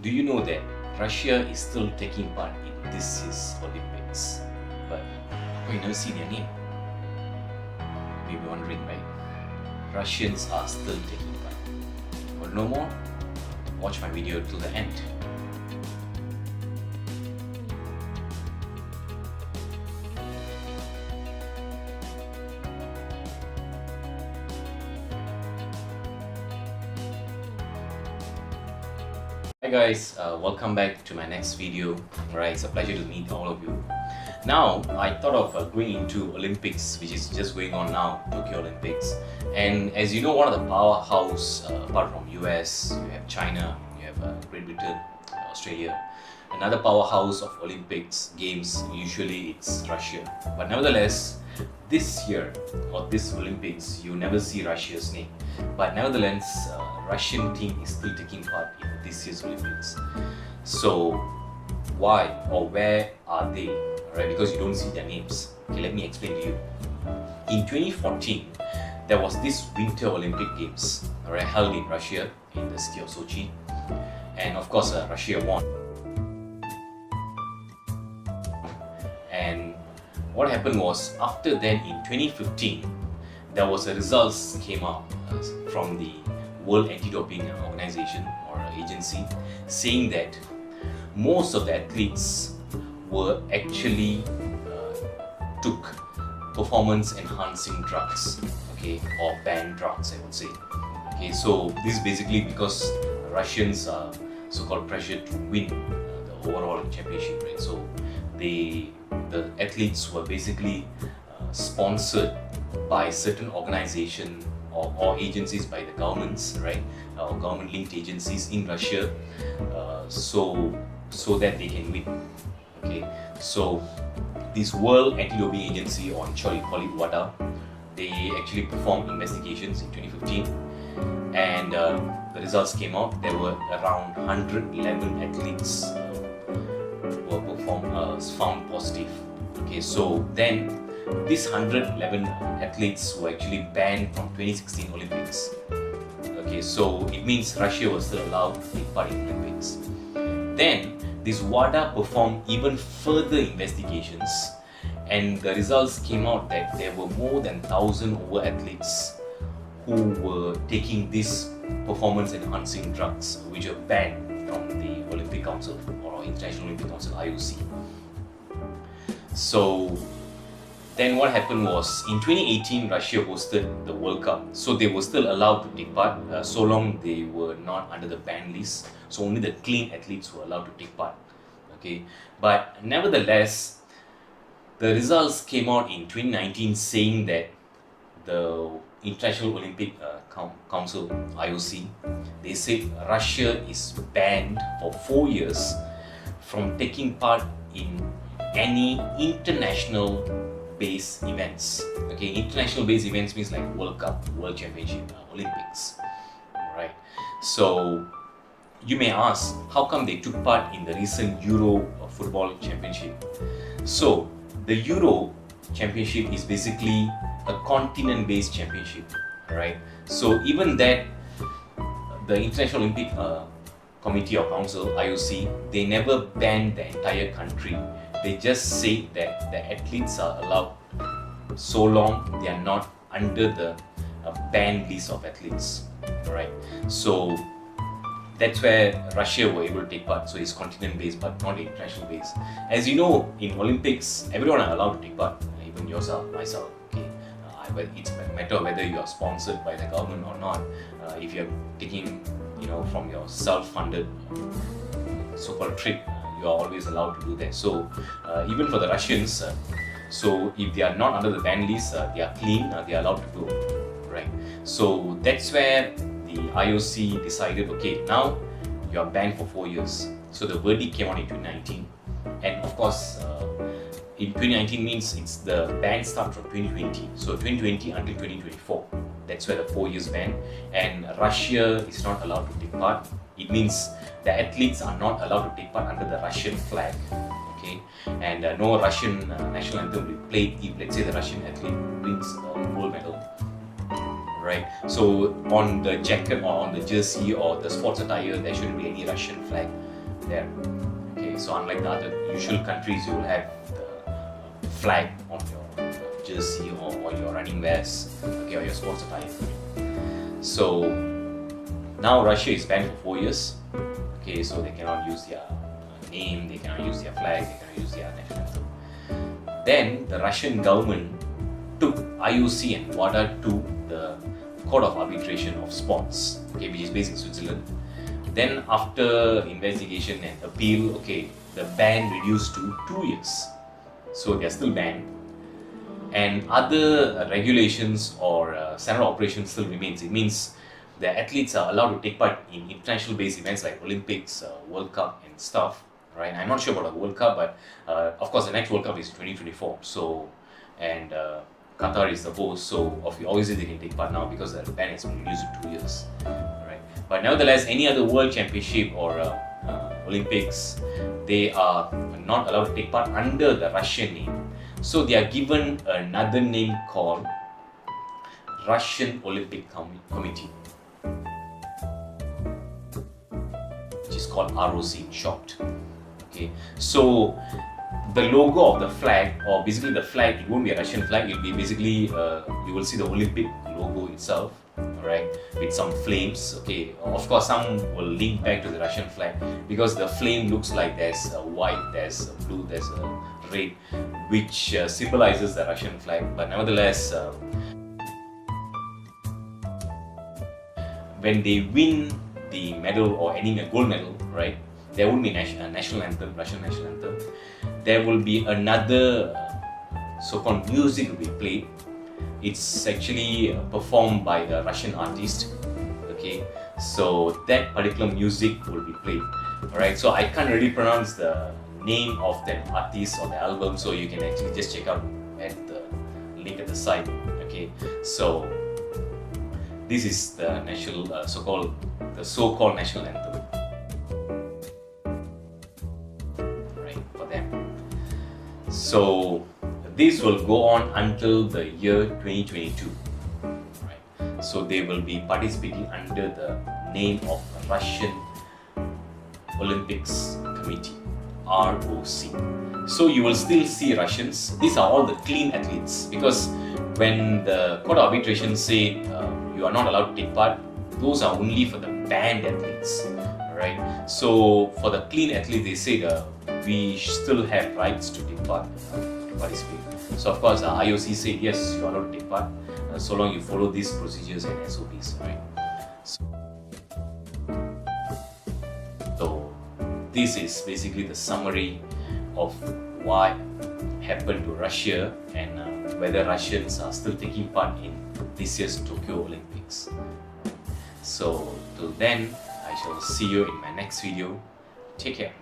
Do you know that Russia is still taking part in this year's Olympics? But you never see their name. Maybe wondering, right? Russians are still taking part. Want to know more? Watch my video till the end. Hi guys, welcome back to my next video. Alright, it's a pleasure to meet all of you. Now, I thought of going into Olympics, which is just going on now, Tokyo Olympics. And as you know, one of the powerhouse, apart from US, you have China, you have Great Britain, Australia. Another powerhouse of Olympics games, usually it's Russia. But nevertheless, this year, or this Olympics, you never see Russia's name. But nevertheless, Russian team is still taking part in this year's Olympics. So why or where are they? Right? Because you don't see their names. Okay, let me explain to you. In 2014, there was this Winter Olympic Games, right, held in Russia in the city of Sochi, and of course, Russia won. And what happened was, after then in 2015, there was a results came out from the World Anti-Doping Organization or agency, saying that most of the athletes were actually took performance-enhancing drugs, okay, or banned drugs, I would say. Okay, so this is basically because Russians are so-called pressured to win the overall championship, right? So the athletes were basically sponsored by certain organization or agencies by the governments, right, or government-linked agencies in Russia, so that they can win. Okay, so this World Anti-Doping Agency, or in short you call it WADA, they actually performed investigations in 2015, and the results came out. There were around 111 athletes were found positive. Okay, so then these 111 athletes were actually banned from 2016 Olympics. Okay, so it means Russia was still allowed to take part in Olympics. Then this WADA performed even further investigations, and the results came out that there were more than 1,000 over athletes who were taking these performance-enhancing drugs, which were banned from the Olympic Council or International Olympic Council (IOC). So then what happened was, in 2018, Russia hosted the World Cup. So they were still allowed to take part, so long they were not under the ban list. So only the clean athletes were allowed to take part. Okay, but nevertheless, the results came out in 2019 saying that the International Olympic Council, IOC, they said Russia is banned for 4 years from taking part in any international based events. Okay, international based events means like World Cup, World Championship, Olympics. Alright, so you may ask, how come they took part in the recent Euro football championship? So the Euro championship is basically a continent based championship, right? So even that, the International Olympic Committee or Council, IOC, they never banned the entire country. They just say that the athletes are allowed so long they are not under the banned list of athletes. Right? So that's where Russia were able to take part. So it's continent based but not international based. As you know, in Olympics, everyone are allowed to take part, even yourself, myself. Okay, it's a matter of whether you are sponsored by the government or not. If you're taking, from your self-funded so-called trip, you are always allowed to do that. So even for the Russians, so if they are not under the ban list, they are clean, they are allowed to go, right? So that's where the IOC decided, okay, now you are banned for 4 years. So the verdict came out in 2019, and of course, in 2019 means it's the ban starts from 2020. So 2020 until 2024, that's where the 4 years ban, and Russia is not allowed to take part. It means the athletes are not allowed to take part under the Russian flag, okay? And no Russian national anthem will be played if, let's say, the Russian athlete wins a gold medal, right? So on the jacket or on the jersey or the sports attire, there shouldn't be any Russian flag. there. Okay, so unlike the other usual countries, you will have the flag on your jersey or your running vest, okay, or your sports attire. So now Russia is banned for 4 years. Okay, so they cannot use their name, they cannot use their flag, they cannot use their national anthem. Then the Russian government took IOC and WADA to the Court of Arbitration of Sports, okay, which is based in Switzerland. Then after investigation and appeal, okay, the ban reduced to 2 years. So they are still banned. And other regulations or standard operations still remains. It means the athletes are allowed to take part in international based events like Olympics, World Cup and stuff, right? I'm not sure about the World Cup, but of course the next World Cup is 2024. So, and Qatar is the host, so obviously they can take part now because the ban has been reduced to 2 years, right? But nevertheless, any other World Championship or Olympics, they are not allowed to take part under the Russian name. So they are given another name called Russian Olympic Committee, which is called ROC in short. Okay, so the logo of the flag, or basically the flag, it won't be a Russian flag, it will be basically, you will see the Olympic logo itself, right, with some flames. Okay, of course some will link back to the Russian flag because the flame looks like there's a white, there's a blue, there's a red, which symbolizes the Russian flag. But nevertheless, when they win the medal or any gold medal, right, there won't be a national anthem, Russian national anthem. There will be another so-called music will be played. It's actually performed by a Russian artist. Okay, so that particular music will be played. Alright, so I can't really pronounce the name of that artist or the album, so you can actually just check out at the link at the side. Okay, so this is the national so-called national anthem. Right, for them. So this will go on until the year 2022. Right, so they will be participating under the name of Russian Olympics Committee, ROC. So you will still see Russians. These are all the clean athletes, because when the court of arbitration say you are not allowed to take part, those are only for the banned athletes, right? So for the clean athletes, they say we still have rights to take part, to participate. So of course, IOC said yes, you are allowed to take part, so long you follow these procedures and SOPs, right? So this is basically the summary of what happened to Russia and whether Russians are still taking part in this year's Tokyo Olympics. So till then, I shall see you in my next video. Take care.